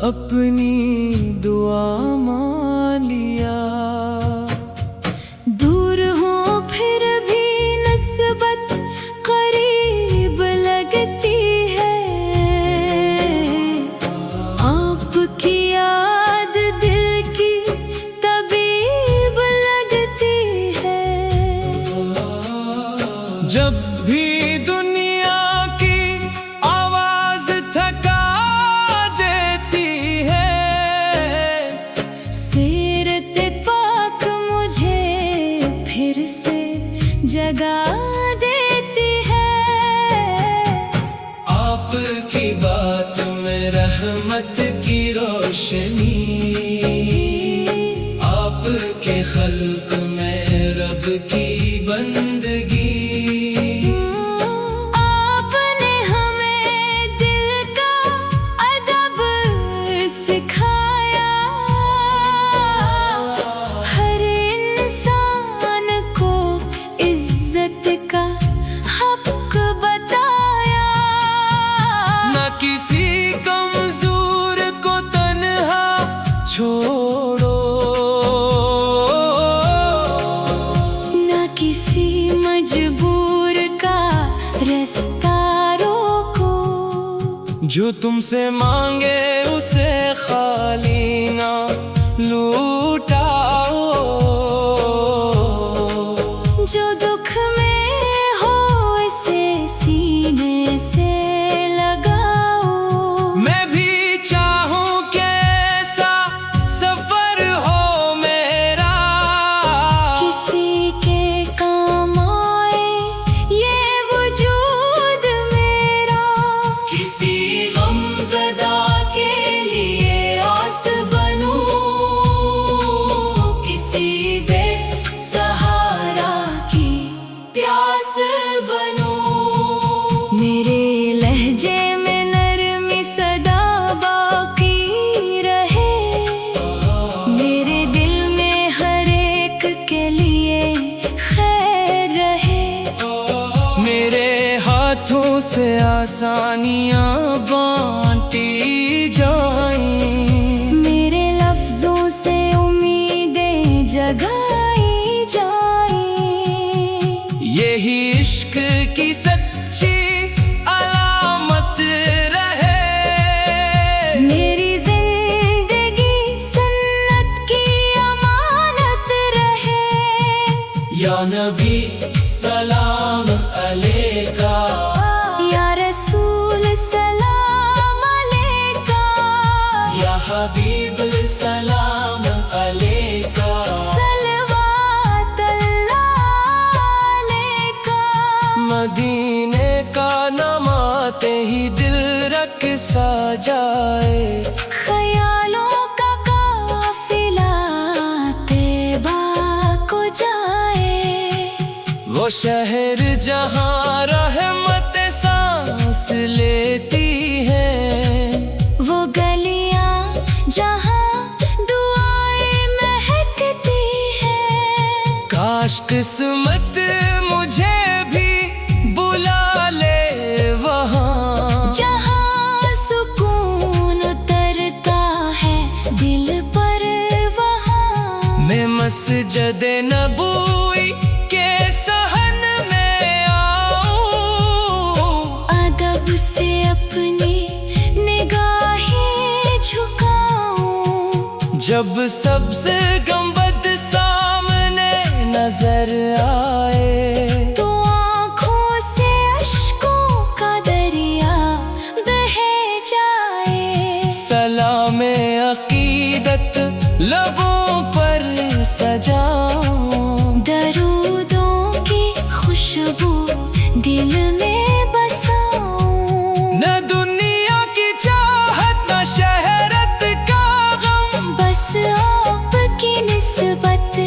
اپنی دعا مان لیا۔ دور ہوں پھر بھی نسبت قریب لگتی ہے، آپ کی یاد دل کی طبیب لگتی ہے۔ جب بھی دنیا کی آواز تھکا دیتی ہے، سیرت پاک مجھے پھر سے جگا دیتی ہے۔ آپ کی بات میں رحمت کی روشنی، آپ کے خلق میں رب کی بندگی۔ آپ نے ہمیں دل کا ادب سکھایا، ہر انسان کو عزت کا حق بتایا۔ نہ کسی کمزور کو تنہا چھوڑو، نہ کسی مجبور کا رستہ روکو۔ جو تم سے مانگے اسے خالی نہ لوٹاؤ، جو دکھ میں ہو اسے سینے سے لگاؤ۔ میں بھی چاہوں کہ ایسا سفر ہو میرا، کسی کے کام آئے یہ وجود میرا، کسی غمزدہ کے لیے آس بنوں، کسی بے سہارا کی پیاس بنوں۔ میرے لہجے میں نرمی صدا باقی رہے، میرے دل میں ہر ایک کے لیے خیر رہے۔ میرے ہاتھوں سے آسانیاں بانٹی جائیں، میرے لفظوں سے امیدیں جگائی جائیں۔ یہی عشق کی سچی علامت رہے۔ میری زندگی سنت کی امانت رہے۔ یا نبی سلام علیکہ، یا رسول سلام علیکہ، یا حبیب سلام علیکہ۔ صلوات اللہ علیکہ۔ مدینے کا نام آتے ہی دل رک سا جائے، خیالوں کا قافلہ طیبہ کو جائے۔ وہ شہر جہاں رحمت سانس لیتی ہے، وہ گلیاں جہاں دعائیں مہکتی ہیں۔ کاش قسمت مجھے بھی بلا لے وہاں، جہاں سکون اترتا ہے دل پر وہاں۔ میں مسجد نبوی کے صحن میں آؤں، ادب سے اپنی نگاہیں جھکاؤں۔ جب سبز گنبد سامنے نظر آئے، تو آنکھوں سے اشکوں کا دریا بہہ جائے۔ سلام عقیدت لبوں پر سجاؤں، درودوں کی خوشبو دل میں بساؤں۔ نہ دنیا کی چاہت نہ شہرت کا غم، بس آپ کی نسبت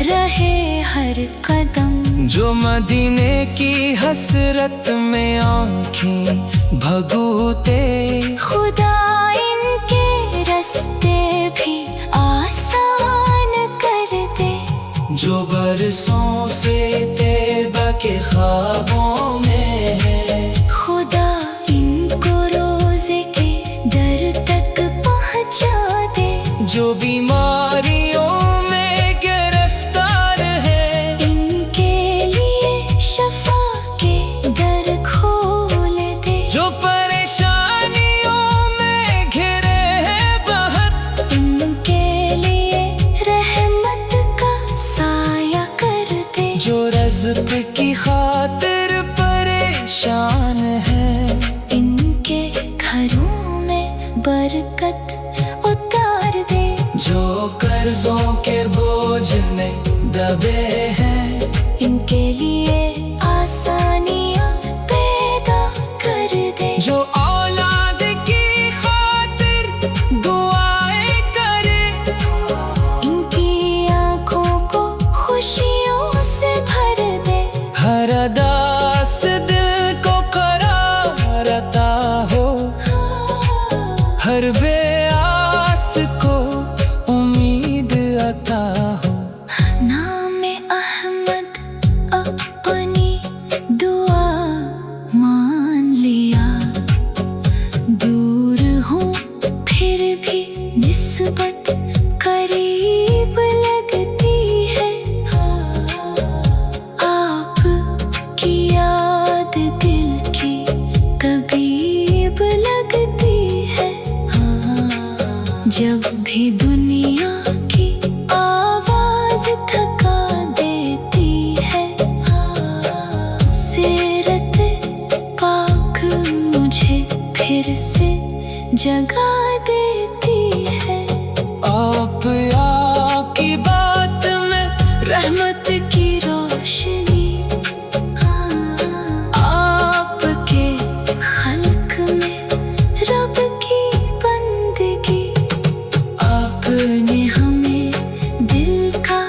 رہے ہر قدم۔ جو مدینے کی حسرت میں آنکھیں بھگوتے، خدا ان کے رستے بھی آسان کر دے۔ جو برسوں سے طیبہ کے خوابوں میں ہے، خدا ان کو روزے کے در تک پہنچا बरकत उतार दे। जो कर्जों के बोझ में दबे हैं, इनके लिए आसानियां पैदा कर दे। जो औलाद की खातिर दुआएं करे, इनकी आंखों को खुशियों से भर दे। हर अदास दिल को करार अता हो, हर बेआस को उम्मीद अता हो। नाम अहमद अपनी दुआ मान लिया, दूर हूँ फिर भी निस्बत करीब लगती है। आपकी याद दिल की तबीब लगती है। जब भी दुनिया की आवाज थका देती है, सीरत पाक मुझे फिर से जगा देती है। आप की बात में रहमत की रोशनी, आपके खल्क में रब की बंदगी। आपने हमें दिल का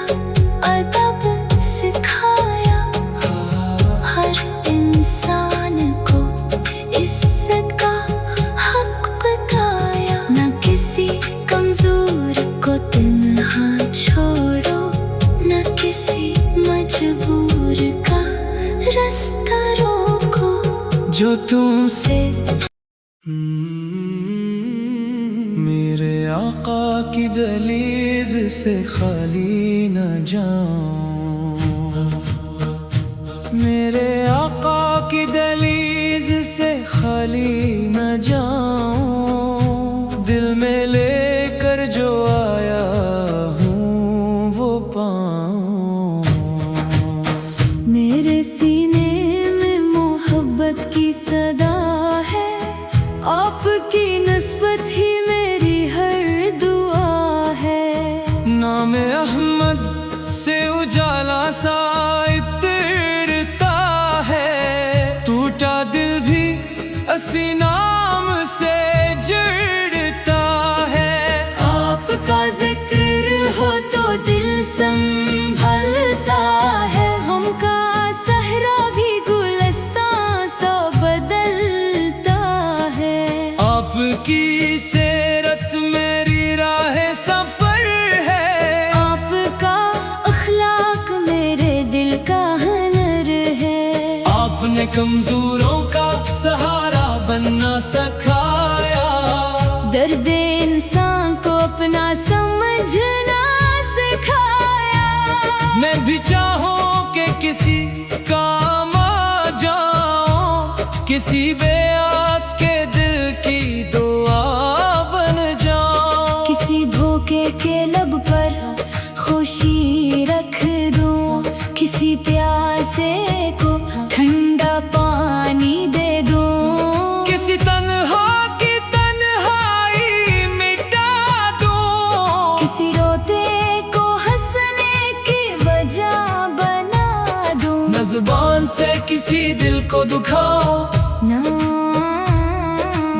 अदब सिखाया, हर इंसान को इज्जत का हक बताया। न किसी कमजोर को तन्हा छोड़ो, न किसी मजबूर का रास्ता रोको। जो तुमसे मेरे आका की दहलीज से खाली न जाऊं, मेरे आका की दहलीज से खाली न जाऊं। दिल में लेकर जो आया हूँ वो पाऊं। मेरे सीने में मोहब्बत की सदा है, आपकी निस्बत ही मेरी हर दुआ है। नाम अहमद से उजाला सा इतरता है, टूटा दिल भी असी नाम से जुड़ता है। आपका जिक्र हो तो दिल संभलता है, हमका सहरा भी गुलस्तां सा बदलता है। आपकी सीरत मेरी राह सफर है, आपका अखलाक मेरे दिल का हुनर है। आपने कमजोरों का सहारा बनना सिखाया, दर्द इंसान को अपना समझना सिखाया। मैं भी चाहूं कि किसी काम आ जाऊं, किसी बेआस के दिल की दुआ बन जाऊं। किसी भूखे के लब पर खुशी रख दूं, किसी प्यासे को ठंडा पानी दे दूं। किसी तन्हा की तन्हाई मिटा दूं, किसी रोते को हंसने की वजह बना दूं। न जुबान से किसी दिल को दुखाओ, ना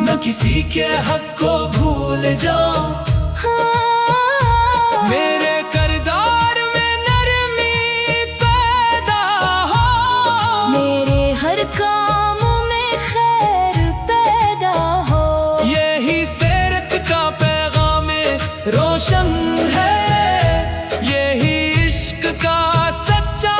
न किसी के हक को भूल जाओ। मेरे किरदार में नरमी पैदा हो, मेरे हर काम में खैर पैदा हो। यही सीरत का पैगाम रोशन है, यही इश्क का सच्चा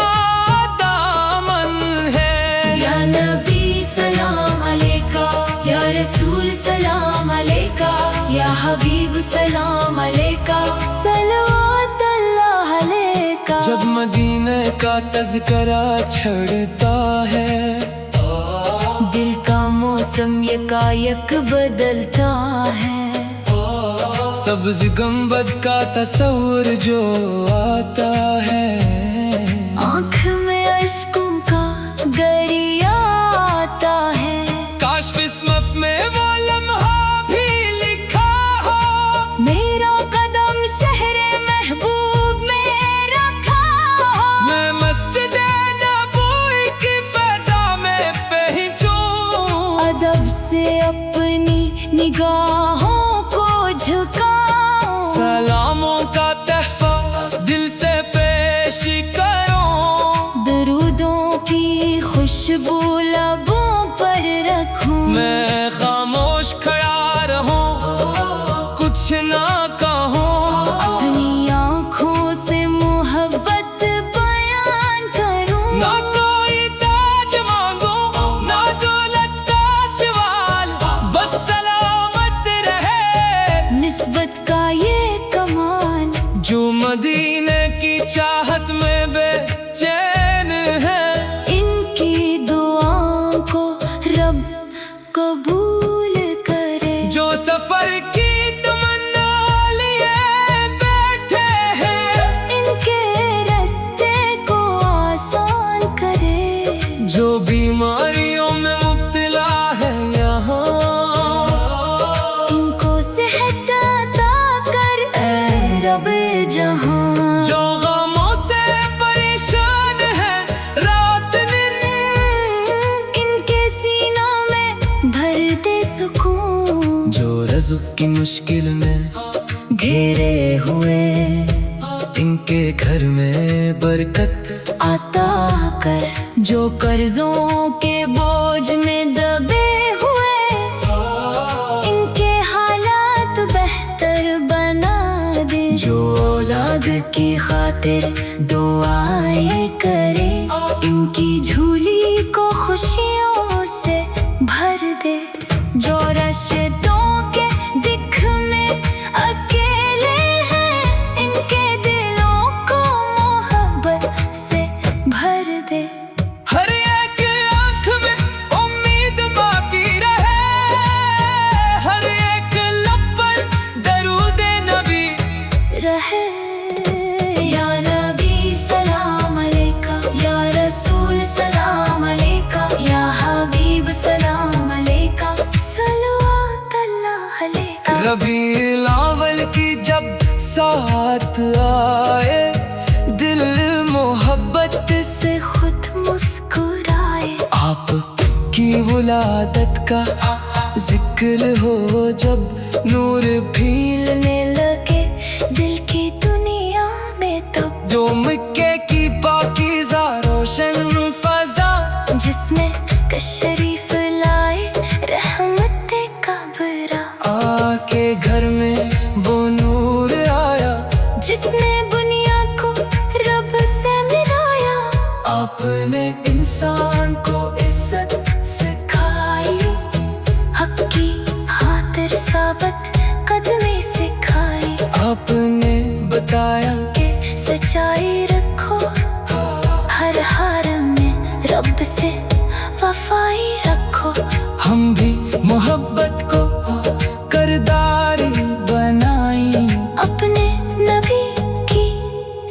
दामन है। या नबी सलाम अलैका, या रसूल सलाम अलैका, या हबीब सलाम अलैका, सलवात अल्लाह अलैका। जब मदीने का तज़किरा छड़ता है, दिल का मौसम यकायक बदलता है। सब्ज गंबद का तस्वुर जो आता है, आँख में अश्कों का दरिया आता है। काश किस्मत में वो लम्हा भी लिखा अपनी निगाहों को झुकाऊं। सलामों का तहफा दिल से पेश करो, दरूदों की खुशबू लबों पर रखूं। मैं खामोश खड़ा रहूं, कुछ ना कहूं, अपनी आँखों से मोहब्बत बयान करूं। ना कोई ताज मांगो, ना दौलत का सवाल, बस सलामत रहे निस्बत का ये कमाल, जो मदीने की चाहत में बेचैन है। इनकी दुआओं को रब कबूल करे। जो सफर की तमन्ना लिए बैठे हैं, इनके रास्ते को आसान करे। जो बीमारियों में मुब्तला है यहाँ, इनको सेहत अता कर ऐ रब जहां। जो गमों से परेशान है रात दिन, इनके सीनों में भर दे सुकून। जो रज़्क़ की मुश्किल में घेरे हुए इनके घर में बरकत, अता कर। जो कर्जों के बोझ में दबे हुए, इनके हालात बेहतर बना दे। जो औलाद की खातिर दुआएं करे, इनकी झोली को खुशियों से भर दे। जो रश्तों के दिख में अकेले हैं, इनके दिलों को मोहब्बत से भर दे। हर एक आँख में उम्मीद बाकी रहे, हर एक लब पर दरूद नबी रहे। या नबी सलाम अलैका, या रसूल सलाम अलैका, या हबीब सलाम अलैका, सल्लल्लाहु अलैका। रबीउल अव्वल की जब साथ आए, दिल मोहब्बत से खुद मुस्कुराए। आप की वलादत का जिक्र हो जब, नूर भी खिलने लगे दिल की दुनिया में तब। जो मक्के की पाकीज़ा रोशन फजा, जिसमें कशरीफ लाए रहमत कबरा। आके घर में वो नूर आया, जिसने दुनिया को रब से मिलाया। आपने इंसान को इज्जत सिखाई, हक की खातिर साबत कदमी सिखाई। आपने बताया के सच्चाई रखो, हर हाल में रब से वफाई रखो। हम भी मोहब्बत को करदारी बनाई, अपने नबी की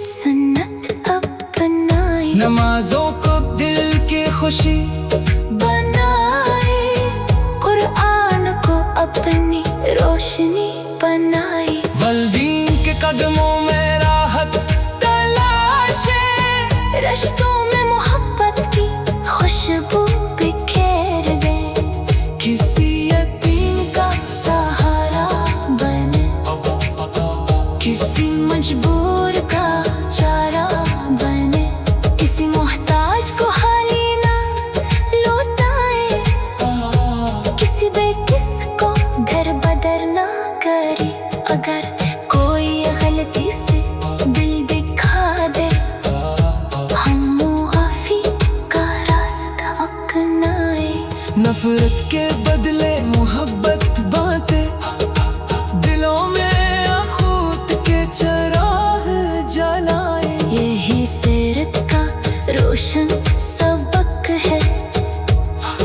सुन्नत अपनाई। नमाजों को दिल की खुशी बनाए, कुरान को अपनी रोशनी बनाई। वल्दीन के कदमों में राहत तलाशे, रिश्तों में मोहब्बत की खुशबू बिखेर दे। किसी यतीम का सहारा बने, किसी मजबूर का चारा बने। किसी मोहताज को खाली ना लौटाए, किसी बेकिस को दर बदर ना करे। अगर कोई गलती से दिल दिखा दे, हम मुआफी का रास्ता अपनाए। नफरत के बदले मोहब्बत बांटे, दिलों में अखूत के चराग जलाए। यही सीरत का रोशन सबक है,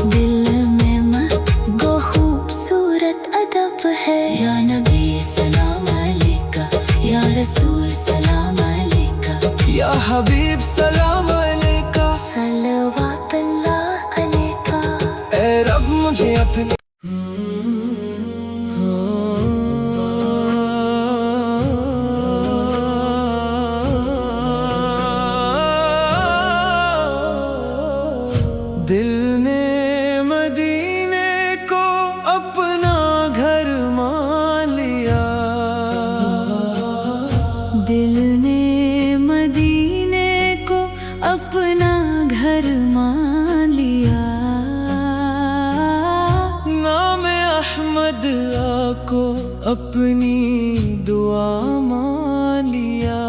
दिल में मगो खूबसूरत अदब है। या नबी सलाम अलैका, या रसूल सलाम अलैका, या हबीब सलाम अलैका। सल्लल्लाहु अलैका। ए रब मुझे अपने दिल ने मदीने को دعا کو اپنی دعا مان لیا.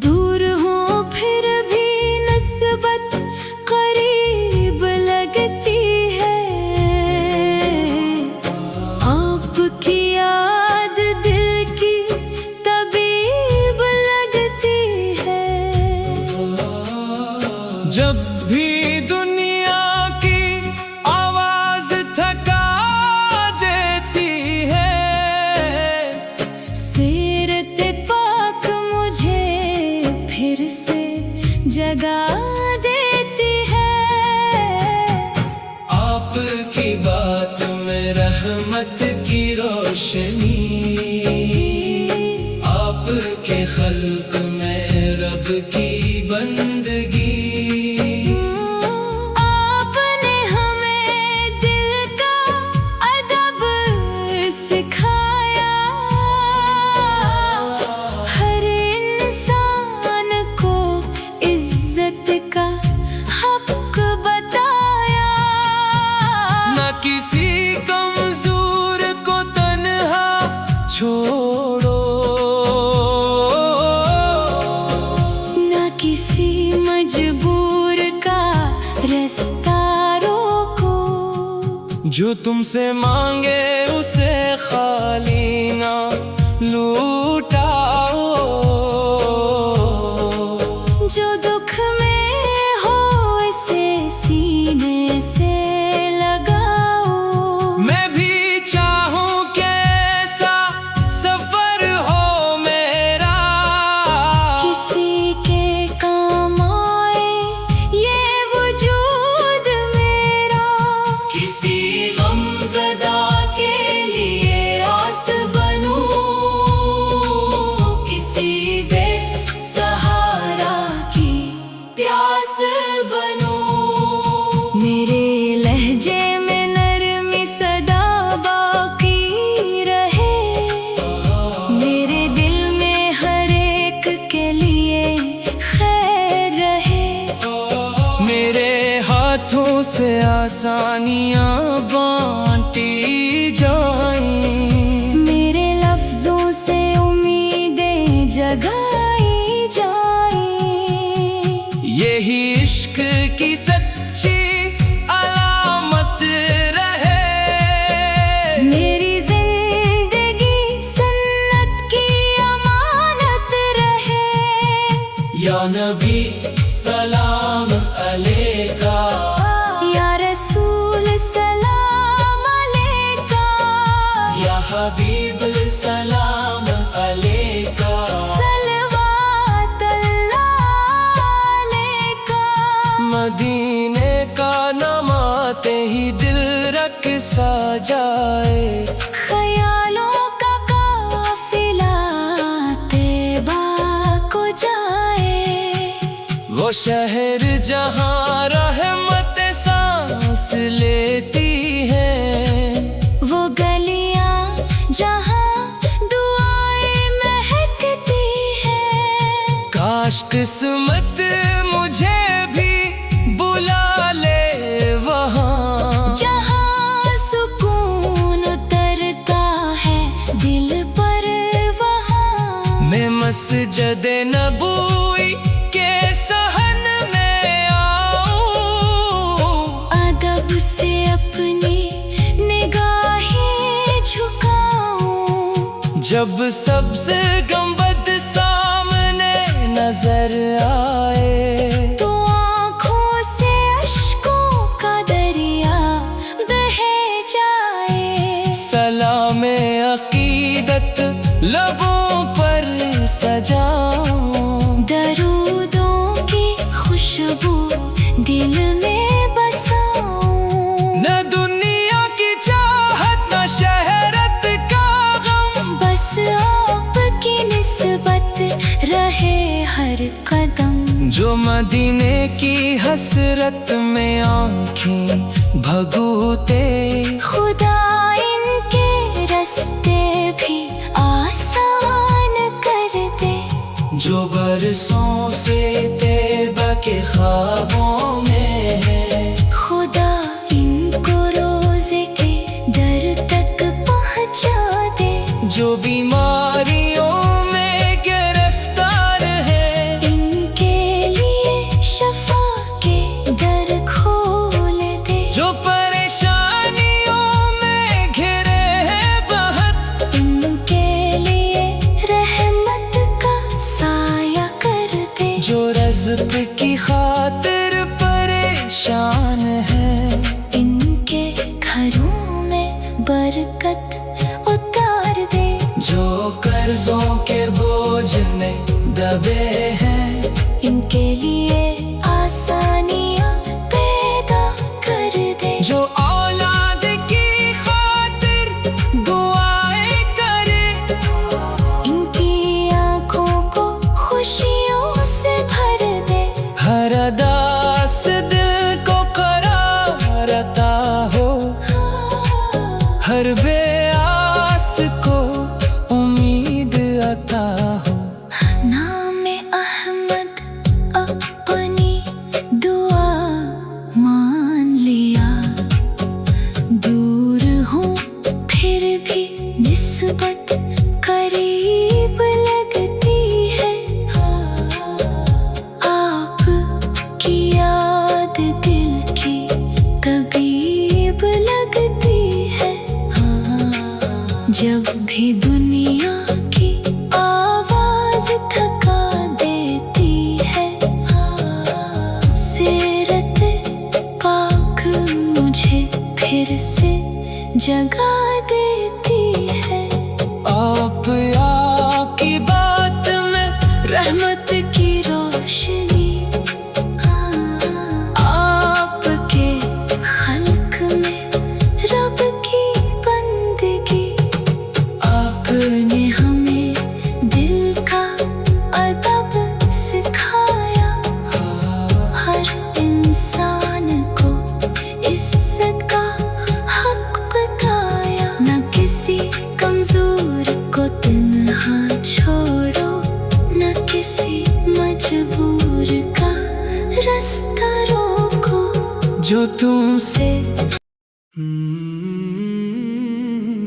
دور ہوں پھر بھی نسبت قریب لگتی ہے. آپ کی یاد دل کی طبیب لگتی ہے. جب بھی دنیا کی آواز تھکا دیتی ہے، سیرت پاک مجھے پھر سے جگا دیتی ہے. آپ کی بات میں رحمت کی روشنی، آپ کے خلق میں رب کی بندگی. آپ نے ہمیں دل کا ادب سکھایا. ہر انسان کو عزت کا حق بتایا. نہ کسی کمزور کو تنہا چھوڑو، نہ کسی مجبور کا رستہ روکو. جو تم سے مانگے اسے خالی نہ لوٹاؤ. جو دکھ میں ہو اسے سینے سے لگاؤ. میں بھی چاہوں کہ ایسا سفر ہو میرا، کسی کے کام آئے یہ وجود میرا. کسی غمزدہ کے لیے آس بنوں، کسی بے سہارا کی پیاس بنوں. میرے لہجے میں نرمی صدا باقی رہے. میرے دل میں ہر ایک کے لیے خیر رہے. میرے ہاتھوں سے آسانیاں بانٹی جائیں، میرے لفظوں سے امیدیں جگائی جائیں. یہی عشق کی سچی علامت رہے. میری زندگی سنت کی امانت رہے. یا نبی سلام علیکہ، یا رسول سلام علیکہ، یا حبیب سلام علیکہ. صلوات اللہ علیکہ. مدینے کا نام آتے ہی دل رک سا جائے، خیالوں کا قافلہ طیبہ کو جائے. وہ شہر جہاں رحمت سانس لیتی ہے، وہ گلیاں جہاں دعائیں مہکتی ہیں. کاش قسمت مجھے بھی بلا لے وہاں، جہاں سکون اترتا ہے دل پر وہاں. میں مسجد نبوی کے صحن میں آؤں، ادب سے اپنی نگاہیں جھکاؤں. جب سبز گنبد سامنے نظر آئے، تو آنکھوں سے اشکوں کا دریا بہہ جائے. سلام عقیدت لبوں پر سجاؤں، درودوں کی خوشبو دل میں بساؤں. نہ دنیا کی چاہت نہ شہرت کا غم، بس آپ کی نسبت رہے ہر قدم. جو مدینے کی حسرت میں آنکھیں بھگوتے، خدا ان کے رستے بھی آسان کر دے. جو برسوں سے طیبہ کے خوابوں میں ہے، خدا ان کو روزے کے در बरकत उतार दे। जो कर्जों के बोझ में दबे हैं, इनके लिए आसानियां पैदा कर दे। जो औलाद की खातिर दुआएं करे, इनकी आंखों को खुशियों से भर दे। हर अदास दिल को करार अता हो, हर बेआस को उम्मीद अता हो। नाम अहमद अपनी दुआ मान लिया, दूर हूँ फिर भी निस्बत करीब लगती है। आप की याद दिल की तबीब लगती है। जब भी दुनिया की आवाज थका देती है, सीरत पाक मुझे फिर से जगा देती है। आप की बात में रहमत की रोशनी, आपके खल्क में रब की बंदगी। आपने हमें दिल का अदब सिखाया, हर इंसान को इज्जत का हक बताया। न किसी कमजोर को तन्हा छोड़ो, न किसी मजबूर का रास्ता रोको। जो तुमसे से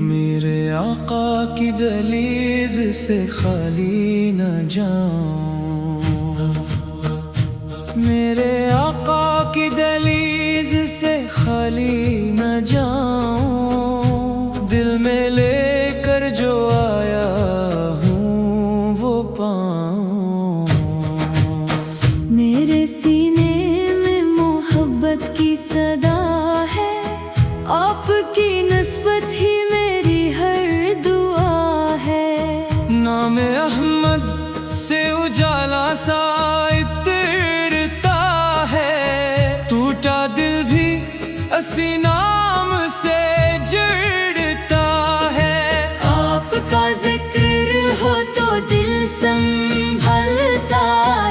मेरे आका की दहलीज से खाली न जाऊं, मेरे आका की दहलीज से खाली न जाऊं। दिल में लेकर जो आया हूँ वो पाऊं। मेरे सीने में मोहब्बत की सदा है, आपकी नस्बत ही मेरी हर दुआ है। नाम अहमद से उजाला सा इतरता है, टूटा दिल भी असी नाम से जुड़ता है। आपका जिक्र हो तो दिल संभलता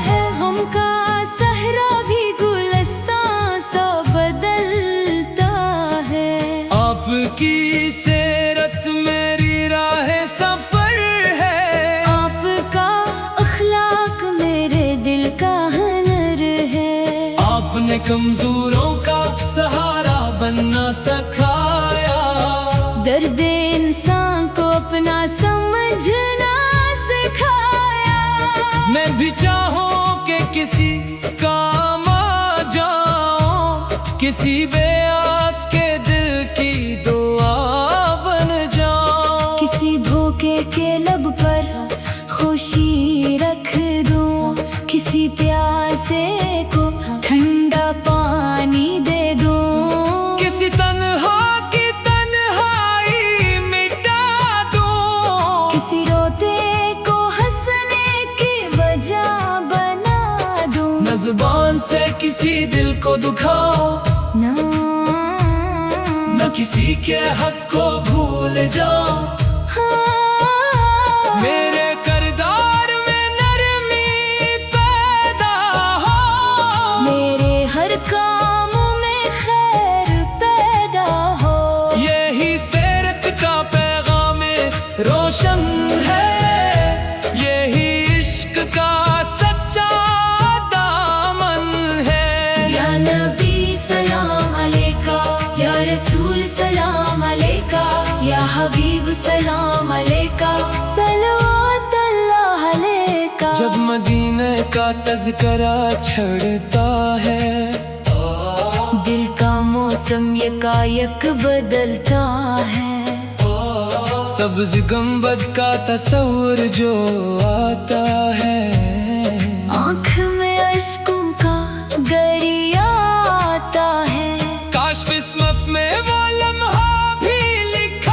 है, हमका सहरा भी गुलस्तां सा बदलता है। आपकी सीरत मेरी राह सफर है, आपका अखलाक मेरे दिल का हुनर है। आपने कमजोरों का सहारा बनना सिखाया, दर्द इंसान को अपना समझना सिखाया। मैं भी चाहूं कि किसी काम आ जाऊं, किसी बेआस के दिल की दुआ बन जाऊं। किसी भूखे के लब पर खुशी रख दूं, किसी प्यासे को ठंडा पानी दे दूं। किसी तन्हा की तन्हाई मिटा दूं, किसी रोते को हंसने की वजह बना दूं। न जुबान से किसी दिल को दुखाओ, ना न किसी के हक को भूल जाओ। मेरे किरदार में नरमी पैदा हो, मेरे हर काम में खैर पैदा हो। यही सीरत का पैगाम रोशन है, यही इश्क का सच्चा दामन है। या नबी सलाम अलैका, या रसूल सलाम अलैका, या हबीब सलाम अलैका, सलवात अल्लाह अलैका। जब मदीने का तज़किरा छड़ता है, दिल का मौसम यकायक बदलता है। सब्ज़ गुंबद का तस्वुर जो आता है, आँख में अश्कों का दरिया आता है। काश किस्मत में वो लम्हा भी लिखा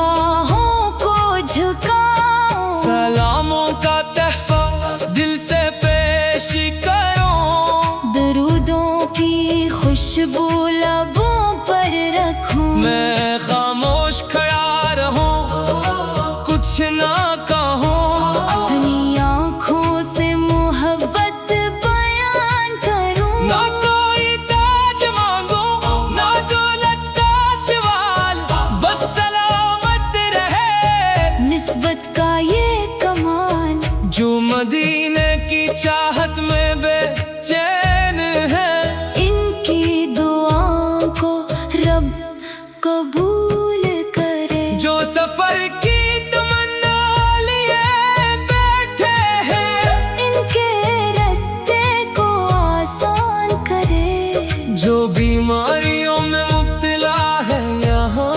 बाहों को झुकाऊं, सलामों का तहफा दिल से पेश करो, दरूदों की खुशबू लबों पर रखूं, मैं खामोश खड़ा रहूं, कुछ ना कहूं, अपनी आँखों से मोहब्बत बयान करूं, ना कोई ताज मांगो ना दौलत का सवाल, बस सलामत रहे निस्बत का ये कमाल, जो मदीने की चाहत में बेचैन है, इनकी दुआओं को रब कबूल करे, जो सफर की तमन्ना लिए बैठे हैं, इनके रास्ते को आसान करे, जो बीमारियों में मुब्तला है यहाँ,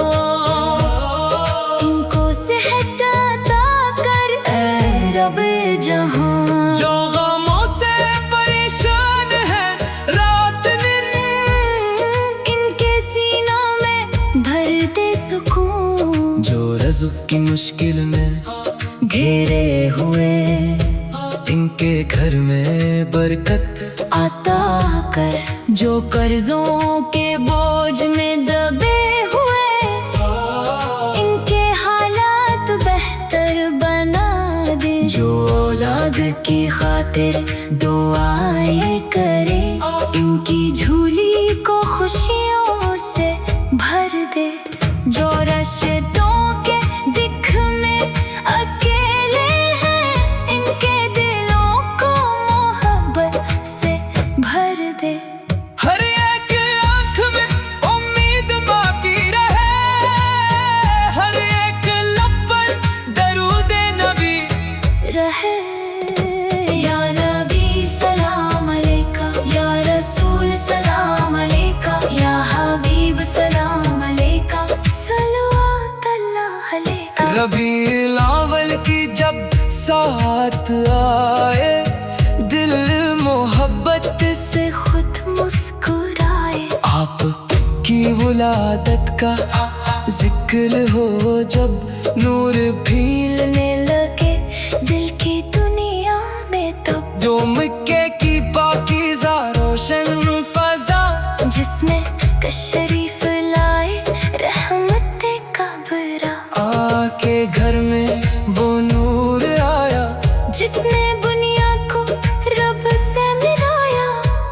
इनको सेहत अता कर ऐ रब जहां, जो गमों से परेशान है रात दिन, इनके सीनों में भर दे सुकून, जो रज़्क़ की मुश्किल में घेरे हुए इनके घर में बरकत, अता कर, जो कर्जों के बोझ में दबे हुए इनके हालात बेहतर बना दे, जो औलाद की खातिर दुआएं करे, इनकी झोली को खुशियों से भर दे, जो रश्तों के दिख में अकेले हैं, इनके दिलों को मोहब्बत से भर दे, हर एक आँख में उम्मीद बाकी रहे, हर एक लब पर दरूद नबी रहे, या नबी सलाम अलैका, या रसूल सलाम अलैका, या हबीब सलाम अलैका, सल्लल्लाहु अलैका। रबीउल अव्वल की जब साथ आए, दिल मोहब्बत से से खुद मुस्कुराए, आप की वलादत का जिक्र हो जब, नूर भी खिलने लगे दिल की दुनिया में तब, जो मक्के की पाकीज़ा रोशन फजा, जिसमें कशरीफ लाए रहमत कबरा, आके घर में वो नूर आया, जिसने दुनिया को रब से मिलाया,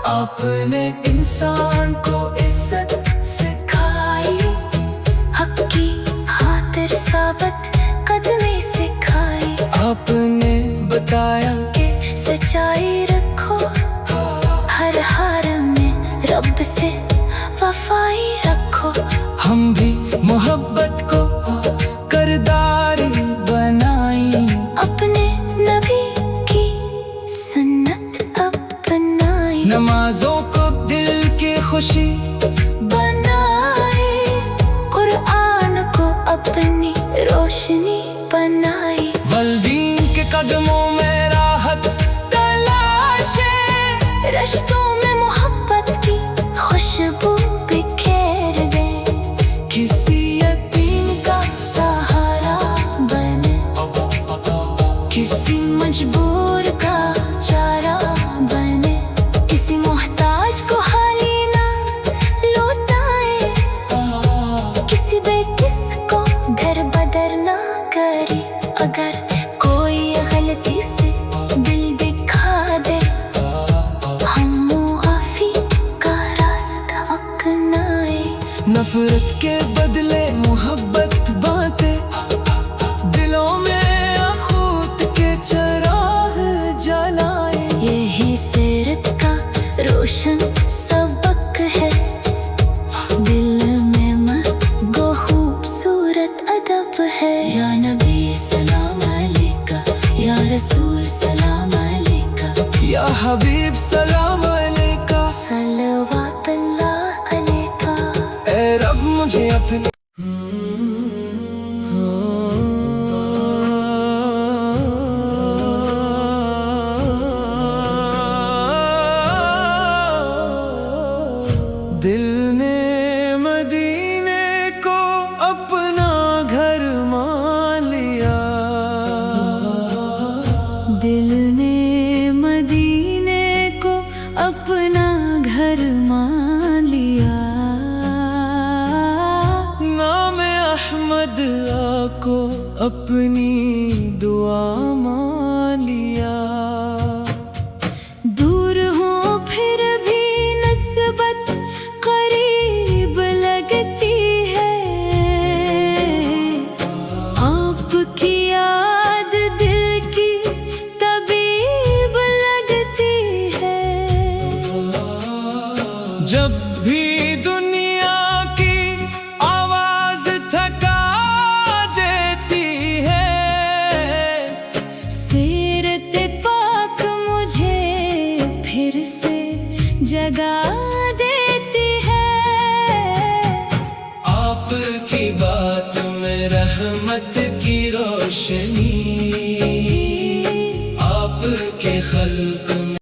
आपने इंसान को इज्जत सिखाई, हक की खातिर साबत कदमी सिखाई, आपने बताया के सच्चाई रखो, हर हाल में रब से वफाई रखो, हम भी मोहब्बत को करदारी बनाई, अपने नबी की सुन्नत अपनाई, नमाजों को दिल की खुशी बनाए, कुरान को अपनी रोशनी बनाई, वल्दीन के कदमों में राहत तलाशे, रिश्तों में मोहब्बत की खुशबू बिखेर दे, किसी यतीम का सहारा बने, किसी मजबूर का चारा बने, किसी मोहताज को खाली ना लौटाए, किसी बेकिस को घर बदर ना करे, अगर कोई गलती से दिल दिखा दे, हम मुआफी का रास्ता अपनाए, नफरत के बदले मोहब्बत बांटे, दिलों में अखूत के चराग जलाए, यही सीरत का रोशन सबक है, दिल में मगो खूबसूरत अदब है, या नबी सलाम अलैका, या रसूल सलाम अलैका, या हबीब सलाम अलैका, सल्लल्लाहु अलैका, ऐ रब मुझे अपने दिल ने मदीने को अपना घर اپنی دعا مان لیا. دور ہوں پھر بھی نسبت قریب لگتی ہے. آپ کی یاد دل کی طبیب لگتی ہے. جب بھی دنیا کی آواز تھکا دیتی ہے، سیرت پاک مجھے پھر سے جگا دیتی ہے. آپ کی بات میں رحمت کی روشنی، آپ کے خلق